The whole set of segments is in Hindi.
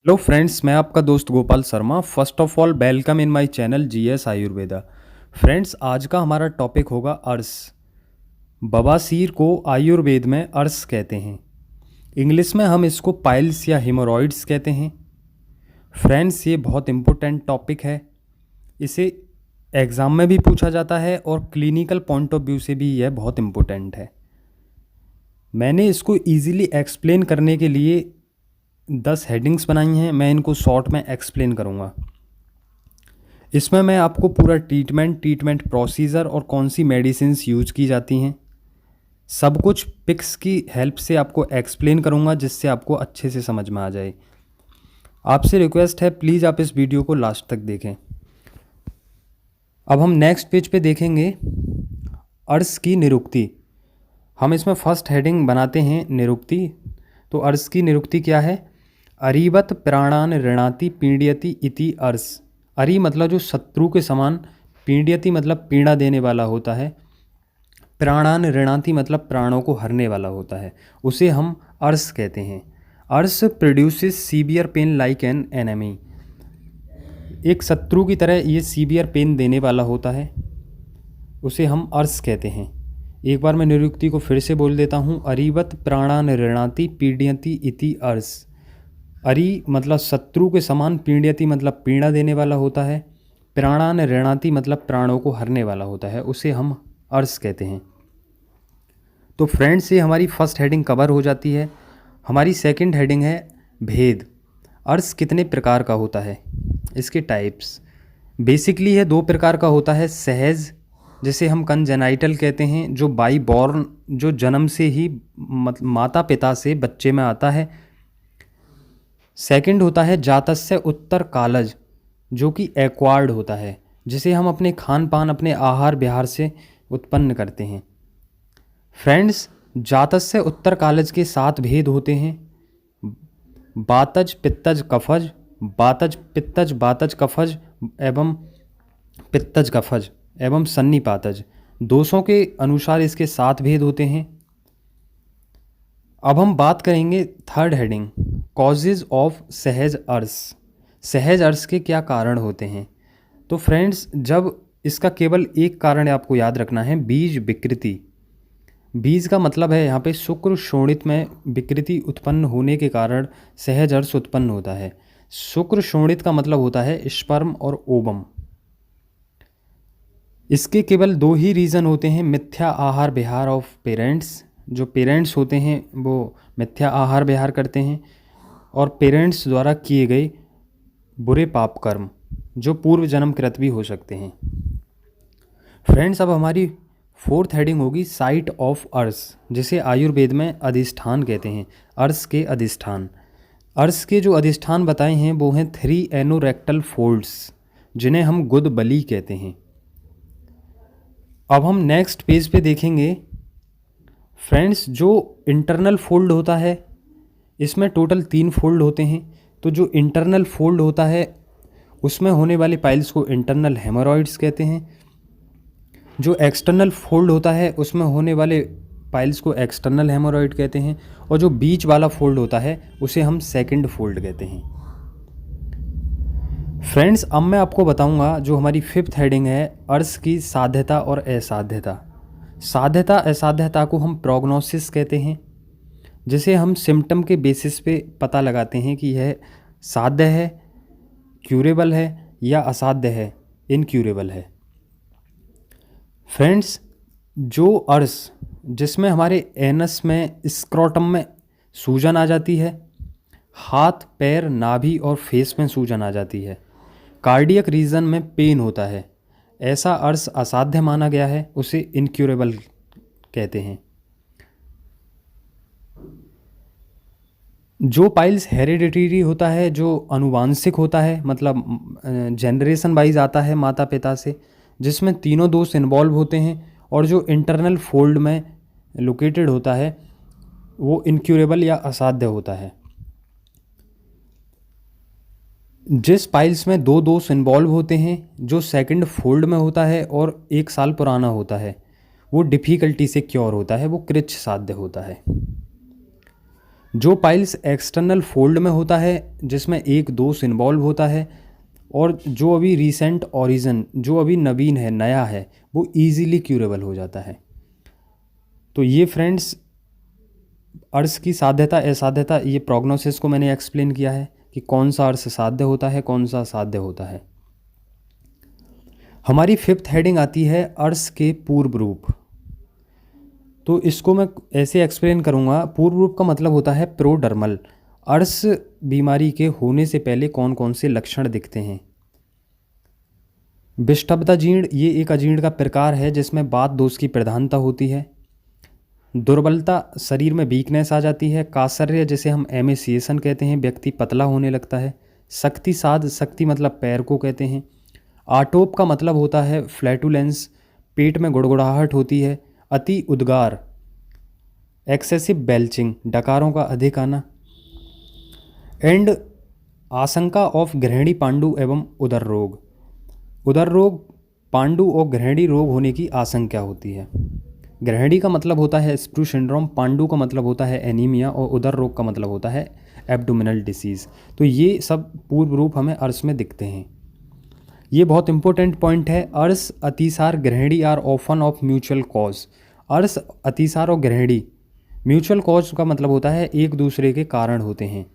हेलो फ्रेंड्स, मैं आपका दोस्त Gopal Sharma. First of all welcome in my channel GS Ayurveda. Friends, आज का हमारा टॉपिक होगा अर्श। बवासीर को आयुर्वेद में अर्श कहते हैं। इंग्लिश में हम इसको पाइल्स या हिमोरॉइड्स कहते हैं। फ्रेंड्स, ये बहुत इम्पोर्टेंट टॉपिक है। इसे एग्ज़ाम में भी पूछा जाता है और क्लिनिकल पॉइंट ऑफ व्यू से भी यह बहुत इम्पोर्टेंट है। मैंने इसको ईज़िली एक्सप्लेन करने के लिए 10 हेडिंग्स बनाई हैं। मैं इनको शॉर्ट में एक्सप्लेन करूँगा। इसमें मैं आपको पूरा ट्रीटमेंट प्रोसीजर और कौन सी मेडिसिन्स यूज की जाती हैं, सब कुछ पिक्स की हेल्प से आपको एक्सप्लेन करूँगा, जिससे आपको अच्छे से समझ में आ जाए। आपसे रिक्वेस्ट है, प्लीज़ आप इस वीडियो को लास्ट तक देखें। अब हम नेक्स्ट पेज पे देखेंगे अर्श की निरुक्ति। हम इसमें फर्स्ट हेडिंग बनाते हैं निरुक्ति। तो अर्श की निरुक्ति क्या है? अरीवत प्राणान ऋणाति पीड्यति इति अर्श। अरी मतलब जो शत्रु के समान, पीड्यति मतलब पीड़ा देने वाला होता है, प्राणान ऋणाति मतलब प्राणों को हरने वाला होता है, उसे हम अर्श कहते हैं। अर्श produces severe pain like an enemy. एक शत्रु की तरह ये सीवियर पेन देने वाला होता है, उसे हम अर्श कहते हैं। एक बार मैं निरुक्ति को फिर से बोल देता हूँ। अरीवत प्राणान ऋणाति पीड्यति इति अर्श। अरी मतलब शत्रु के समान, पीड्यति मतलब पीड़ा देने वाला होता है, प्राणान ऋणाति मतलब प्राणों को हरने वाला होता है, उसे हम अर्श कहते हैं। तो फ्रेंड्स, ये हमारी फर्स्ट हेडिंग कवर हो जाती है। हमारी सेकंड हेडिंग है भेद। अर्श कितने प्रकार का होता है, इसके टाइप्स। बेसिकली है 2 प्रकार का होता है। सहज, जिसे हम कंजेनाइटल कहते हैं, जो बाई बॉर्न, जो जन्म से ही माता पिता से बच्चे में आता है। सेकंड होता है जातस्य उत्तर कालज, जो कि एक्वायर्ड होता है, जिसे हम अपने खान पान, अपने आहार विहार से उत्पन्न करते हैं। फ्रेंड्स, जातस्य उत्तर कालज के 7 भेद होते हैं। बातज पित्तज कफज, बातज पित्तज बातज कफज एवं पित्तज कफज एवं सन्निपातज। दोषों के अनुसार इसके 7 भेद होते हैं। अब हम बात करेंगे थर्ड हेडिंग, कॉजेज ऑफ सहज अर्श। सहज अर्श के क्या कारण होते हैं? तो फ्रेंड्स, जब इसका केवल एक कारण आपको याद रखना है, बीज विकृति। बीज का मतलब है यहाँ पे शुक्र शोणित में विकृति उत्पन्न होने के कारण सहज अर्श उत्पन्न होता है। शुक्र शोणित का मतलब होता है स्पर्म और ओवम। इसके केवल 2 ही रीज़न होते हैं, मिथ्या आहार विहार ऑफ पेरेंट्स। जो पेरेंट्स होते हैं वो मिथ्या आहार विहार करते हैं, और पेरेंट्स द्वारा किए गए बुरे पाप कर्म, जो पूर्व जन्मकृत भी हो सकते हैं। फ्रेंड्स, अब हमारी फोर्थ हेडिंग होगी साइट ऑफ अर्श, जिसे आयुर्वेद में अधिष्ठान कहते हैं। अर्श के अधिष्ठान। अर्श के जो अधिष्ठान बताए हैं वो हैं 3 एनोरेक्टल फोल्ड्स, जिन्हें हम गुद बली कहते हैं। अब हम नेक्स्ट पेज पे देखेंगे। फ्रेंड्स, जो इंटरनल फोल्ड होता है, इसमें टोटल 3 फोल्ड होते हैं। तो जो इंटरनल फोल्ड होता है, उसमें होने वाले पाइल्स को इंटरनल हेमोरॉइड्स कहते हैं। जो एक्सटर्नल फोल्ड होता है, उसमें होने वाले पाइल्स को एक्सटर्नल हेमोरॉइड कहते हैं। और जो बीच वाला फोल्ड होता है, उसे हम सेकंड फोल्ड कहते हैं। फ्रेंड्स, अब मैं आपको बताऊंगा जो हमारी 5th हेडिंग है, अर्श की साध्यता और असाध्यता। साध्यता असाध्यता को हम प्रोग्नोसिस कहते हैं, जिसे हम सिम्टम के बेसिस पे पता लगाते हैं कि यह साध्य है, क्यूरेबल है, या असाध्य है, इनक्यूरेबल है। फ्रेंड्स, जो अर्श जिसमें हमारे एनस में, स्क्रोटम में सूजन आ जाती है, हाथ पैर नाभि और फेस में सूजन आ जाती है, कार्डियक रीजन में पेन होता है, ऐसा अर्श असाध्य माना गया है, उसे इनक्यूरेबल कहते हैं। जो पाइल्स हेरिडिटरी होता है, जो अनुवांशिक होता है, मतलब जनरेशन वाइज आता है माता पिता से, जिसमें तीनों दोष इन्वॉल्व होते हैं, और जो इंटरनल फोल्ड में लोकेटेड होता है, वो इनक्यूरेबल या असाध्य होता है। जिस पाइल्स में 2 दोष इन्वॉल्व होते हैं, जो सेकंड फोल्ड में होता है और 1 साल पुराना होता है, वो डिफ़िकल्टी से क्योर होता है, वो कृच्छ साध्य होता है। जो पाइल्स एक्सटर्नल फोल्ड में होता है जिसमें एक दोष इन्वॉल्व होता है, और जो अभी रीसेंट ओरिजिन, जो अभी नवीन है, नया है, वो इजीली क्यूरेबल हो जाता है। तो ये फ्रेंड्स अर्स की साध्यता असाध्यता, ये प्रोग्नोसिस को मैंने एक्सप्लेन किया है कि कौन सा अर्स साध्य होता है, कौन सा असाध्य होता है। हमारी फिफ्थ हेडिंग आती है अर्स के पूर्व रूप। तो इसको मैं ऐसे एक्सप्लेन करूँगा। पूर्व रूप का मतलब होता है प्रोडर्मल। अर्स बीमारी के होने से पहले कौन कौन से लक्षण दिखते हैं। विषुब्धता जीर्ण, ये एक अजीर्ण का प्रकार है जिसमें वात दोष की प्रधानता होती है। दुर्बलता, शरीर में वीकनेस आ जाती है। कासर्य, जिसे हम एमेसिएशन कहते हैं, व्यक्ति पतला होने लगता है। शक्ति साध, शक्ति मतलब पैर को कहते हैं। आटोप का मतलब होता है फ्लैटुलेंस, पेट में गुड़गुड़ाहट होती है। अति उद्गार, एक्सेसिव बेल्चिंग, डकारों का अधिक आना। एंड आशंका ऑफ गृहिणी पांडु एवं उदर रोग। उदर रोग, पांडु और गृहिणी रोग होने की आशंका होती है। गृहिणी का मतलब होता है स्प्रू सिंड्रोम, पांडु का मतलब होता है एनीमिया, और उदर रोग का मतलब होता है एब्डोमिनल डिसीज़। तो ये सब पूर्व रूप हमें अर्स में दिखते हैं। ये बहुत इंपॉर्टेंट पॉइंट है। अर्स, अतिसार, गृहिणी are often of mutual cause. अर्स, अतिसार और गृहिणी म्यूचुअल कॉज का मतलब होता है एक दूसरे के कारण होते हैं।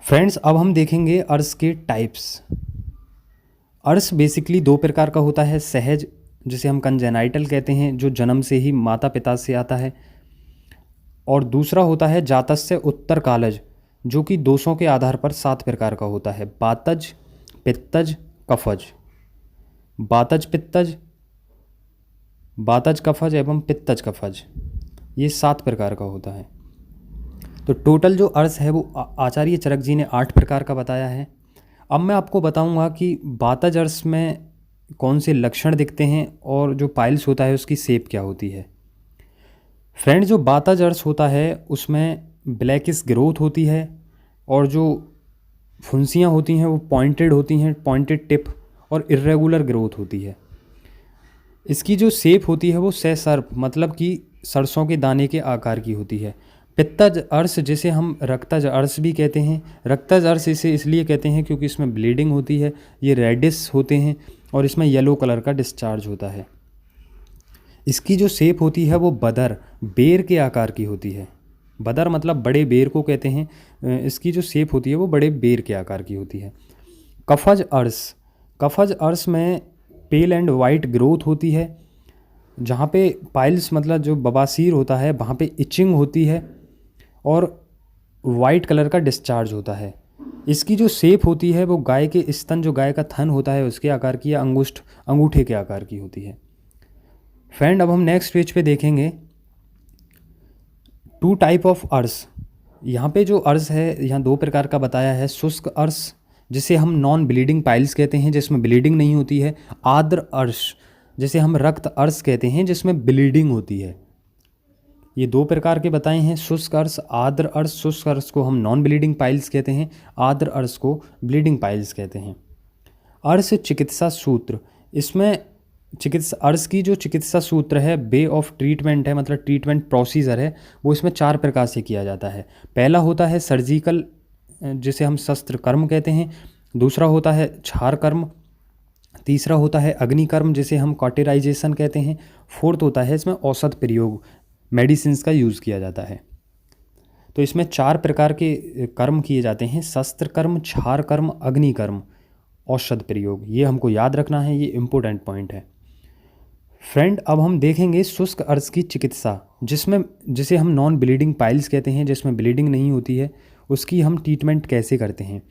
फ्रेंड्स, अब हम देखेंगे अर्स के टाइप्स। अर्स बेसिकली दो प्रकार का होता है। सहज, जिसे हम कंजेनाइटल कहते हैं, जो जन्म से ही माता पिता से आता है, और दूसरा होता है जातस्य उत्तर कालज, जो कि दोषों के आधार पर 7 प्रकार का होता है। वातज, पित्तज, कफज। वातज पित्तज, वातज कफज एवं पित्तज कफज, ये 7 प्रकार का होता है। तो टोटल जो अर्स है वो आचार्य चरक जी ने 8 प्रकार का बताया है। अब मैं आपको बताऊंगा कि वातज अर्स में कौन से लक्षण दिखते हैं और जो पाइल्स होता है उसकी शेप क्या होती है। फ्रेंड, जो वातज अर्स होता है उसमें ब्लैकिश ग्रोथ होती है, और जो फुंसियाँ होती हैं वो पॉइंटेड होती हैं, पॉइंटेड टिप, और इर्रेगुलर ग्रोथ होती है। इसकी जो शेप होती है वो ससर्प, मतलब कि सरसों के दाने के आकार की होती है। पित्तज अर्स, जिसे हम रक्तज अर्स भी कहते हैं। रक्तज अर्स इसे इसलिए कहते हैं क्योंकि इसमें ब्लीडिंग होती है। ये रेडिश होते हैं और इसमें येलो कलर का डिस्चार्ज होता है। इसकी जो शेप होती है वो बदर, बेर के आकार की होती है। बदर मतलब बड़े बेर को कहते हैं। इसकी जो शेप होती है वो बड़े बेर के आकार की होती है। कफज अर्स, कफज अर्स में पेल एंड वाइट ग्रोथ होती है। जहाँ पे पाइल्स मतलब जो बवासीर होता है वहाँ पे इचिंग होती है और वाइट कलर का डिस्चार्ज होता है। इसकी जो शेप होती है वो गाय के स्तन, जो गाय का थन होता है उसके आकार की, या अंगूठे के आकार की होती है। फ्रेंड, अब हम नेक्स्ट पेज पे देखेंगे 2 टाइप ऑफ अर्स। यहाँ पे जो अर्स है, यहाँ 2 प्रकार का बताया है। शुष्क अर्स, जिसे हम नॉन ब्लीडिंग पाइल्स कहते हैं, जिसमें ब्लीडिंग नहीं होती है। आर्द्र अर्स, जिसे हम रक्त अर्स कहते हैं, जिसमें ब्लीडिंग होती है। ये 2 प्रकार के बताए हैं, शुष्क अर्स, आर्द्र अर्स। शुष्क अर्स को हम नॉन ब्लीडिंग पाइल्स कहते हैं, आर्द्र अर्स को ब्लीडिंग पाइल्स कहते हैं। अर्स चिकित्सा सूत्र, इसमें चिकित्सा अर्स की जो चिकित्सा सूत्र है, वे ऑफ ट्रीटमेंट है, मतलब ट्रीटमेंट प्रोसीजर है, वो इसमें 4 प्रकार से किया जाता है। पहला होता है सर्जिकल, जिसे हम शस्त्र कर्म कहते हैं। दूसरा होता है क्षार कर्म। तीसरा होता है अग्निकर्म, जिसे हम कॉटेराइजेशन कहते हैं। फोर्थ होता है इसमें औषध प्रयोग, मेडिसिन्स का यूज़ किया जाता है। तो इसमें 4 प्रकार के कर्म किए जाते हैं, शस्त्र कर्म, क्षार कर्म, अग्निकर्म, औषध प्रयोग। ये हमको याद रखना है, ये इम्पोर्टेंट पॉइंट है। फ्रेंड, अब हम देखेंगे शुष्क अर्स की चिकित्सा, जिसे हम नॉन ब्लीडिंग पाइल्स कहते हैं, जिसमें ब्लीडिंग नहीं होती है, उसकी हम ट्रीटमेंट कैसे करते हैं।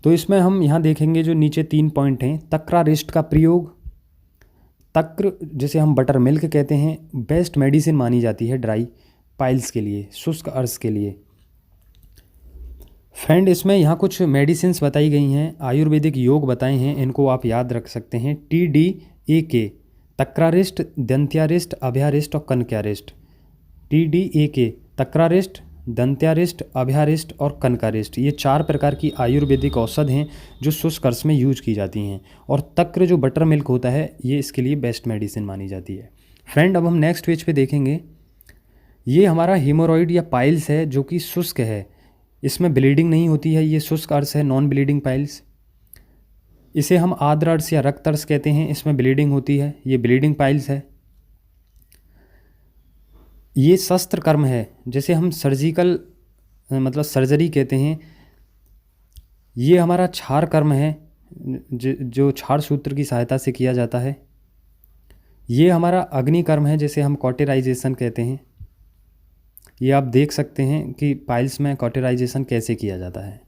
तो इसमें हम यहाँ देखेंगे जो नीचे 3 पॉइंट हैं। तक्रारिस्ट का प्रयोग, तक्र जिसे हम बटर मिल्क कहते हैं, बेस्ट मेडिसिन मानी जाती है ड्राई पाइल्स के लिए, शुष्क अर्स के लिए। फ्रेंड, इसमें यहाँ कुछ मेडिसिन्स बताई गई हैं, आयुर्वेदिक योग बताए हैं, इनको आप याद रख सकते हैं। TDAK, तक्रारिस्ट, दंत्यारिस्ट, अभ्यारिस्ट और कनक्यारिस्ट। TDAK, तक्रारिस्ट, दंत्यारिस्ट, अभ्यारिस्ट और कनकारिस्ट, ये 4 प्रकार की आयुर्वेदिक औषध हैं जो शुष्क अर्स में यूज की जाती हैं। और तक्र जो बटर मिल्क होता है, ये इसके लिए बेस्ट मेडिसिन मानी जाती है। फ्रेंड, अब हम नेक्स्ट पेज पे देखेंगे। ये हमारा हीमोरॉइड या पाइल्स है जो कि शुष्क है, इसमें ब्लीडिंग नहीं होती है, ये शुष्क अर्स है, नॉन ब्लीडिंग पाइल्स। इसे हम आर्द्र अर्स या रक्त अर्स कहते हैं, इसमें ब्लीडिंग होती है, ये ब्लीडिंग पाइल्स है। ये शस्त्र कर्म है, जैसे हम सर्जिकल मतलब सर्जरी कहते हैं। ये हमारा क्षार कर्म है, जो क्षार सूत्र की सहायता से किया जाता है। ये हमारा अग्नि कर्म है, जैसे हम कॉटेराइजेशन कहते हैं। ये आप देख सकते हैं कि पाइल्स में कॉटेराइजेशन कैसे किया जाता है।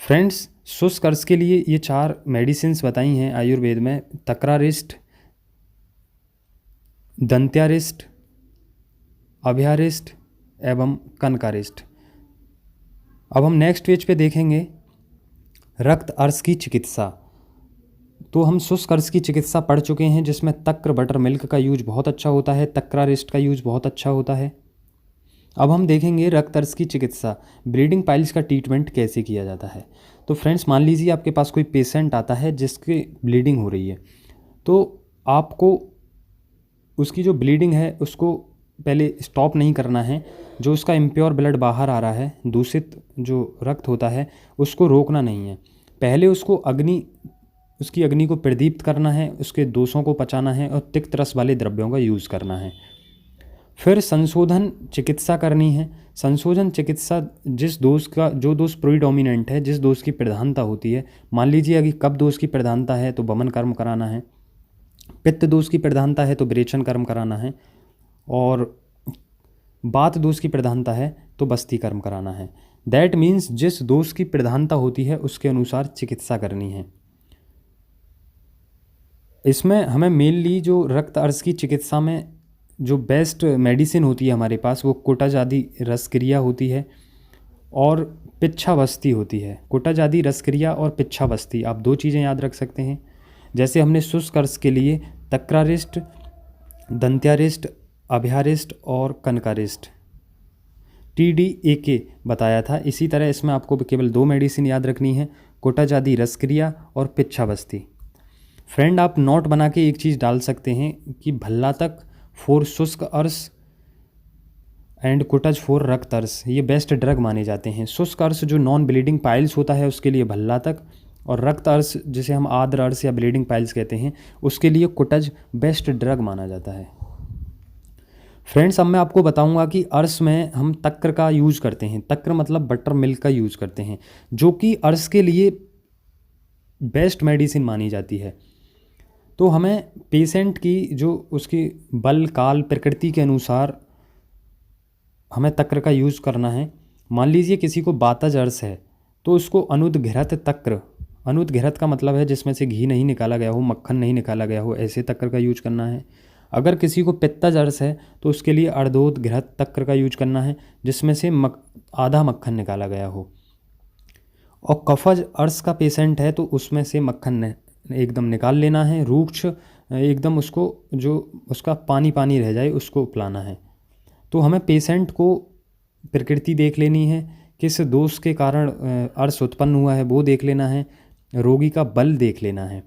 फ्रेंड्स, शुष्क अर्स के लिए ये 4 मेडिसिन्स बताई हैं आयुर्वेद में: तक्रारिष्ट, दंत्यारिष्ट, अभयारिष्ट एवं कनकारिष्ट। अब हम नेक्स्ट पेज पे देखेंगे रक्त अर्स की चिकित्सा। तो हम शुष्क अर्स की चिकित्सा पढ़ चुके हैं, जिसमें तक्र बटर मिल्क का यूज बहुत अच्छा होता है, तक्रारिष्ट का यूज बहुत अच्छा होता है। अब हम देखेंगे रक्त अर्स की चिकित्सा, ब्लीडिंग पाइल्स का ट्रीटमेंट कैसे किया जाता है। तो फ्रेंड्स, मान लीजिए आपके पास कोई पेशेंट आता है जिसकी ब्लीडिंग हो रही है, तो आपको उसकी जो ब्लीडिंग है उसको पहले स्टॉप नहीं करना है। जो उसका इम्प्योर ब्लड बाहर आ रहा है, दूषित जो रक्त होता है, उसको रोकना नहीं है। पहले उसको उसकी अग्नि को प्रदीप्त करना है, उसके दोषों को पचाना है और तिक्त रस वाले द्रव्यों का यूज़ करना है। फिर संशोधन चिकित्सा करनी है। संशोधन चिकित्सा जिस दोष का जो दोष प्रीडोमिनेंट है, जिस दोष की प्रधानता होती है, मान लीजिए अगर कफ दोष की प्रधानता है तो वमन कर्म कराना है, पित्त दोष की प्रधानता है तो विरेचन कर्म कराना है, और बात दोष की प्रधानता है तो बस्ती कर्म कराना है। दैट मीन्स जिस दोष की प्रधानता होती है उसके अनुसार चिकित्सा करनी है। इसमें हमें मेनली जो रक्त अर्स की चिकित्सा में जो बेस्ट मेडिसिन होती है हमारे पास, वो कुटज रसक्रिया होती है और पिच्छावस्ती होती है। कुटज रसक्रिया और पिच्छावस्ती, आप 2 चीज़ें याद रख सकते हैं। जैसे हमने शुष्क अर्स के लिए तक्रारिष्ट, दंत्यारिष्ट, अभयारिष्ट और कनकारिष्ट TDAK बताया था, इसी तरह इसमें आपको केवल 2 मेडिसिन याद रखनी है, कुटज रसक्रिया और पिच्छावस्ती। फ्रेंड, आप नोट बना के एक चीज़ डाल सकते हैं कि भल्ला तक फॉर शुष्क अर्स एंड कुटज फॉर रक्त अर्स, ये बेस्ट ड्रग माने जाते हैं। शुष्क अर्स जो नॉन ब्लीडिंग पाइल्स होता है उसके लिए भल्ला तक, और रक्त अर्स जिसे हम आर्द्र अर्स या ब्लीडिंग पाइल्स कहते हैं उसके लिए कुटज बेस्ट ड्रग माना जाता है। फ्रेंड्स, अब मैं आपको बताऊंगा कि अर्स में हम तक्र का यूज़ करते हैं। तक्र मतलब बटर मिल्क का यूज़ करते हैं, जो कि अर्स के लिए बेस्ट मेडिसिन मानी जाती है। तो हमें पेशेंट की जो उसकी बल काल प्रकृति के अनुसार हमें तक्र का यूज़ करना है। मान लीजिए किसी को बातज अर्स है तो उसको अनुद्घृत तक्र, अनुद्घृत का मतलब है जिसमें से घी नहीं निकाला गया हो, मक्खन नहीं निकाला गया हो, ऐसे तक्र का यूज करना है। अगर किसी को पित्तज अर्स है तो उसके लिए अर्धोद्घृत तक्र का यूज करना है, जिसमें से आधा मक्खन निकाला गया हो। और कफज अर्स का पेशेंट है तो उसमें से मक्खन एकदम निकाल लेना है, रूक्ष एकदम उसको जो उसका पानी पानी रह जाए उसको पिलाना है। तो हमें पेशेंट को प्रकृति देख लेनी है, किस दोष के कारण अर्स उत्पन्न हुआ है वो देख लेना है, रोगी का बल देख लेना है।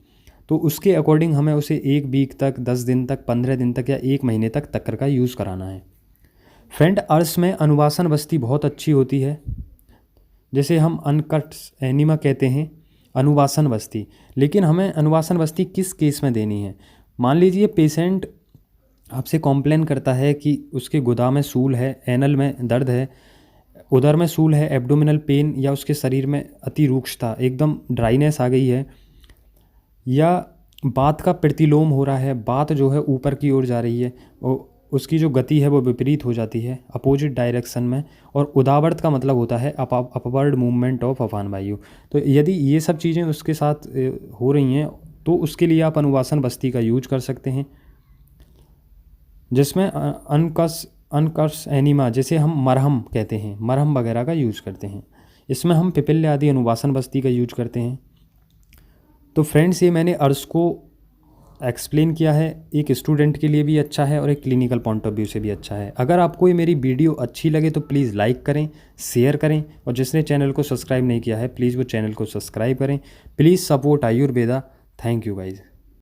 तो उसके अकॉर्डिंग हमें उसे 1 वीक तक, 10 दिन तक, 15 दिन तक या 1 महीने तक तक्र का यूज़ कराना है। फ्रेंड, अर्स में अनुवासन बस्ती बहुत अच्छी होती है, जैसे हम अनकट एनिमा कहते हैं अनुवासन बस्ती। लेकिन हमें अनुवासन बस्ती किस केस में देनी है? मान लीजिए पेशेंट आपसे कॉम्प्लेन करता है कि उसके गुदा में सूल है, एनल में दर्द है, उदर में सूल है, एब्डोमिनल पेन, या उसके शरीर में अति रूक्षता, एकदम ड्राइनेस आ गई है, या बात का प्रतिलोम हो रहा है, बात जो है ऊपर की ओर जा रही है, उसकी जो गति है वो विपरीत हो जाती है अपोजिट डायरेक्शन में, और उदावर्त का मतलब होता है अपवर्ड मूवमेंट ऑफ अफान वायु। तो यदि ये सब चीज़ें उसके साथ हो रही हैं तो उसके लिए आप अनुवासन बस्ती का यूज कर सकते हैं, जिसमें अनकस एनिमा, जैसे हम मरहम कहते हैं, मरहम वगैरह का यूज करते हैं। इसमें हम पिपिल्य आदि अनुवासन बस्ती का यूज करते हैं। तो फ्रेंड्स, ये मैंने अर्स को एक्सप्लेन किया है, एक स्टूडेंट के लिए भी अच्छा है और एक क्लिनिकल पॉइंट ऑफ व्यू से भी अच्छा है। अगर आपको ये मेरी वीडियो अच्छी लगे तो प्लीज़ लाइक करें, शेयर करें, और जिसने चैनल को सब्सक्राइब नहीं किया है प्लीज़ वो चैनल को सब्सक्राइब करें। Please support Ayurveda. Thank you guys.